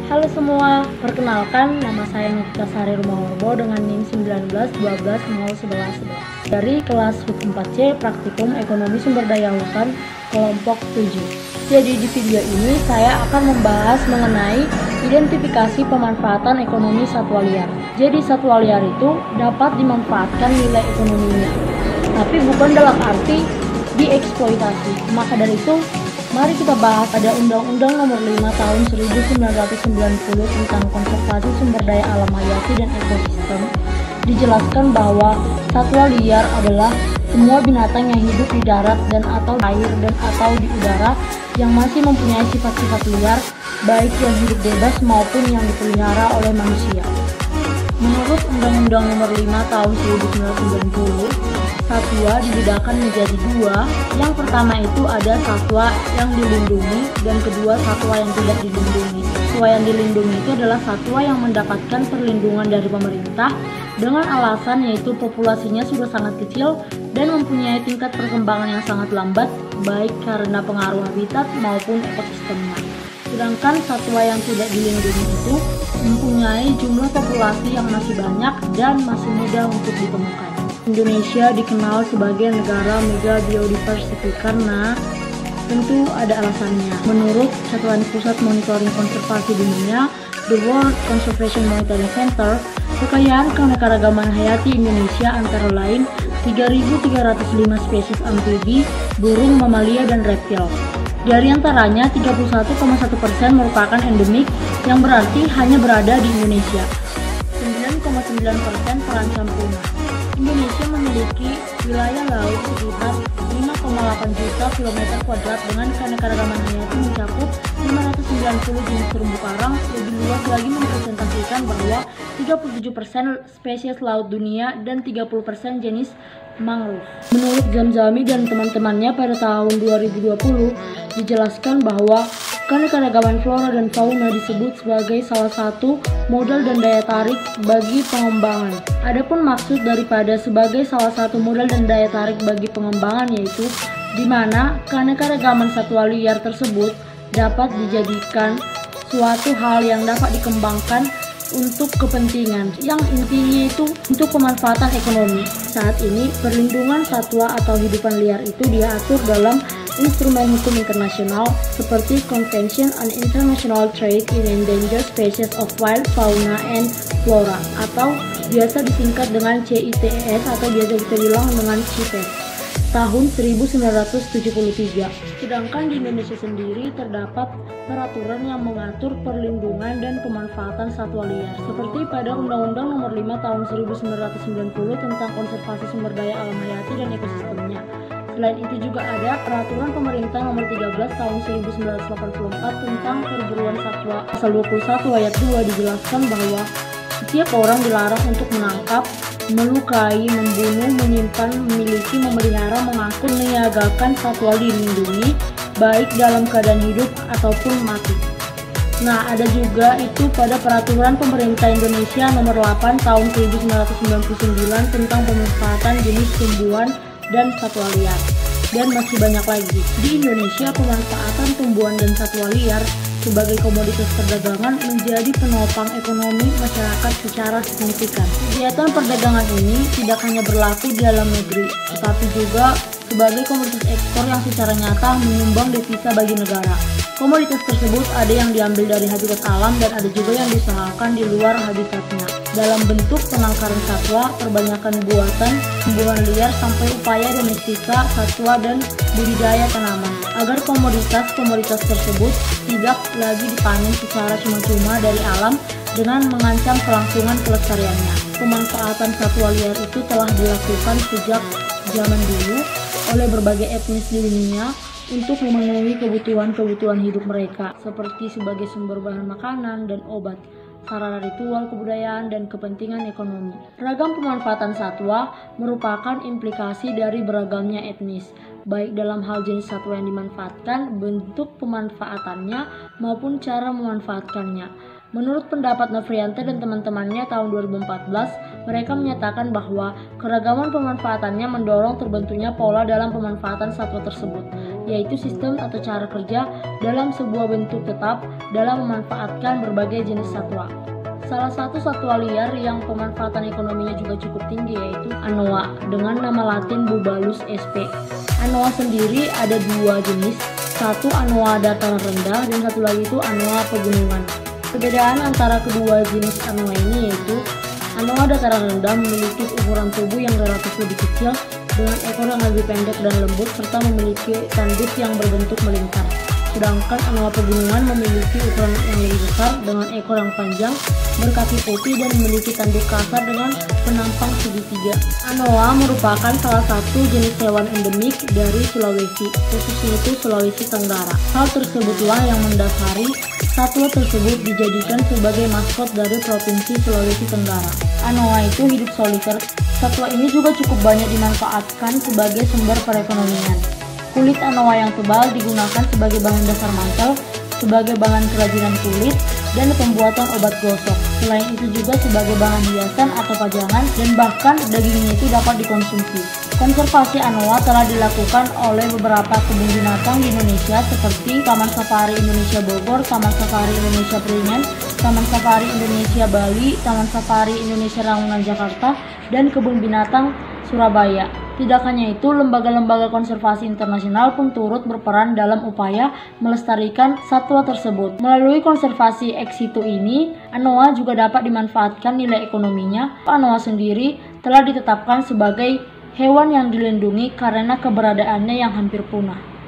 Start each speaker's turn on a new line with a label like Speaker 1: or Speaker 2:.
Speaker 1: Halo semua, perkenalkan nama saya Nikita Sari Rumahorbo dengan NIM 1912 dari kelas Hukum 4C Praktikum Ekonomi Sumber Daya Hutan kelompok 7. Jadi di video ini saya akan membahas mengenai identifikasi pemanfaatan ekonomi satwa liar. Jadi satwa liar itu dapat dimanfaatkan nilai ekonominya, tapi bukan dalam arti dieksploitasi. Maka dari itu, mari kita bahas ada Undang-Undang Nomor 5 Tahun 1990 tentang Konservasi Sumber Daya Alam Hayati dan Ekosistem. Dijelaskan bahwa satwa liar adalah semua binatang yang hidup di darat dan atau air dan atau di udara yang masih mempunyai sifat-sifat liar, baik yang hidup bebas maupun yang dipelihara oleh manusia. Menurut Undang-Undang Nomor 5 Tahun 1990, satwa dibedakan menjadi dua. Yang pertama itu ada satwa yang dilindungi dan kedua satwa yang tidak dilindungi. Satwa yang dilindungi itu adalah satwa yang mendapatkan perlindungan dari pemerintah dengan alasan yaitu populasinya sudah sangat kecil dan mempunyai tingkat perkembangan yang sangat lambat, baik karena pengaruh habitat maupun ekosistemnya. Sedangkan satwa yang tidak dilindungi itu mempunyai jumlah populasi yang masih banyak dan masih mudah untuk ditemukan. Indonesia dikenal sebagai negara mega biodiversity karena tentu ada alasannya. Menurut Satuan Pusat Monitoring Konservasi Dunia, The World Conservation Monitoring Center, kekayaan keanekaragaman hayati Indonesia antara lain 3.305 spesies amfibi, burung, mamalia, dan reptil. Dari antaranya 31,1% merupakan endemik yang berarti hanya berada di Indonesia. 9,9% terancam punah. Indonesia memiliki wilayah laut sekitar 5,8 juta kilometer kuadrat dengan keanekaragaman hayati mencakup 590 jenis terumbu karang. Lebih luas lagi merepresentasikan bahwa 37% spesies laut dunia dan 30% jenis mangrove. Menurut Zamzami dan teman-temannya pada tahun 2020 dijelaskan bahwa keanekaragaman flora dan fauna disebut sebagai salah satu modal dan daya tarik bagi pengembangan. Adapun maksud daripada sebagai salah satu modal dan daya tarik bagi pengembangan yaitu di mana keanekaragaman satwa liar tersebut dapat dijadikan suatu hal yang dapat dikembangkan untuk kepentingan yang intinya itu untuk pemanfaatan ekonomi. Saat ini perlindungan satwa atau hidupan liar itu diatur dalam instrumen hukum internasional seperti Convention on International Trade in Endangered Species of Wild Fauna and Flora atau biasa disingkat dengan CITES atau biasa kita bilang dengan CITES tahun 1973. Sedangkan di Indonesia sendiri terdapat peraturan yang mengatur perlindungan dan pemanfaatan satwa liar seperti pada Undang-Undang Nomor 5 Tahun 1990 tentang Konservasi Sumber Daya Alam Hayati dan Ekosistemnya. Selain itu juga ada Peraturan Pemerintah Nomor 13 Tahun 1984 tentang Perburuan Satwa. Pasal 21 ayat 2 dijelaskan bahwa setiap orang dilarang untuk menangkap, melukai, membunuh, menyimpan, memiliki, memelihara, mengangkut, menyiagakan satwa dilindungi, baik dalam keadaan hidup ataupun mati. Nah, ada juga itu pada Peraturan Pemerintah Indonesia Nomor 8 Tahun 1999 tentang pemanfaatan jenis tumbuhan dan satwa liar. Dan masih banyak lagi. Di Indonesia, pemanfaatan tumbuhan dan satwa liar sebagai komoditas perdagangan menjadi penopang ekonomi masyarakat secara signifikan. Kegiatan perdagangan ini tidak hanya berlaku di dalam negeri, tetapi juga sebagai komoditas ekspor yang secara nyata menyumbang devisa bagi negara. Komoditas tersebut ada yang diambil dari habitat alam dan ada juga yang diusahakan di luar habitatnya. Dalam bentuk penangkaran satwa, perbanyakan buatan, pemburuan liar sampai upaya domestika satwa dan budidaya tanaman. Agar komoditas tersebut tidak lagi dipanen secara cuma-cuma dari alam dengan mengancam kelangsungan kelestariannya. Pemanfaatan satwa liar itu telah dilakukan sejak zaman dulu oleh berbagai etnis di dunia untuk memenuhi kebutuhan hidup mereka, seperti sebagai sumber bahan makanan dan obat, sarana ritual kebudayaan, dan kepentingan ekonomi. Ragam pemanfaatan satwa merupakan implikasi dari beragamnya etnis, baik dalam hal jenis satwa yang dimanfaatkan, bentuk pemanfaatannya, maupun cara memanfaatkannya. Menurut pendapat Novrianto dan teman-temannya tahun 2014, mereka menyatakan bahwa keragaman pemanfaatannya mendorong terbentuknya pola dalam pemanfaatan satwa tersebut, yaitu sistem atau cara kerja dalam sebuah bentuk tetap dalam memanfaatkan berbagai jenis satwa. Salah satu satwa liar yang pemanfaatan ekonominya juga cukup tinggi yaitu anoa dengan nama latin Bubalus sp. Anoa sendiri ada dua jenis, satu anoa dataran rendah dan satu lagi itu anoa pegunungan. Perbedaan antara kedua jenis anoa ini yaitu anoa dataran rendah memiliki ukuran tubuh yang relatif lebih kecil dengan ekor yang lebih pendek dan lembut serta memiliki tanduk yang berbentuk melingkar. Sedangkan anoa pegunungan memiliki ukuran yang lebih besar dengan ekor yang panjang, berkaki putih dan memiliki tanduk kasar dengan penampang segitiga. Anoa merupakan salah satu jenis hewan endemik dari Sulawesi, khususnya itu Sulawesi Tenggara. Hal tersebutlah yang mendasari satwa tersebut dijadikan sebagai maskot dari Provinsi Sulawesi Tenggara. Anoa itu hidup soliter. Satwa ini juga cukup banyak dimanfaatkan sebagai sumber perekonomian. Kulit anoa yang tebal digunakan sebagai bahan dasar mantel, sebagai bahan kerajinan kulit, dan pembuatan obat gosok. Selain itu juga sebagai bahan hiasan atau pajangan, dan bahkan dagingnya itu dapat dikonsumsi. Konservasi anoa telah dilakukan oleh beberapa kebun binatang di Indonesia seperti Taman Safari Indonesia Bogor, Taman Safari Indonesia Priengan, Taman Safari Indonesia Bali, Taman Safari Indonesia Ragunan Jakarta, dan Kebun Binatang Surabaya. Tidak hanya itu, lembaga-lembaga konservasi internasional pun turut berperan dalam upaya melestarikan satwa tersebut. Melalui konservasi ex situ ini, anoa juga dapat dimanfaatkan nilai ekonominya. Anoa sendiri telah ditetapkan sebagai hewan yang dilindungi karena keberadaannya yang hampir punah.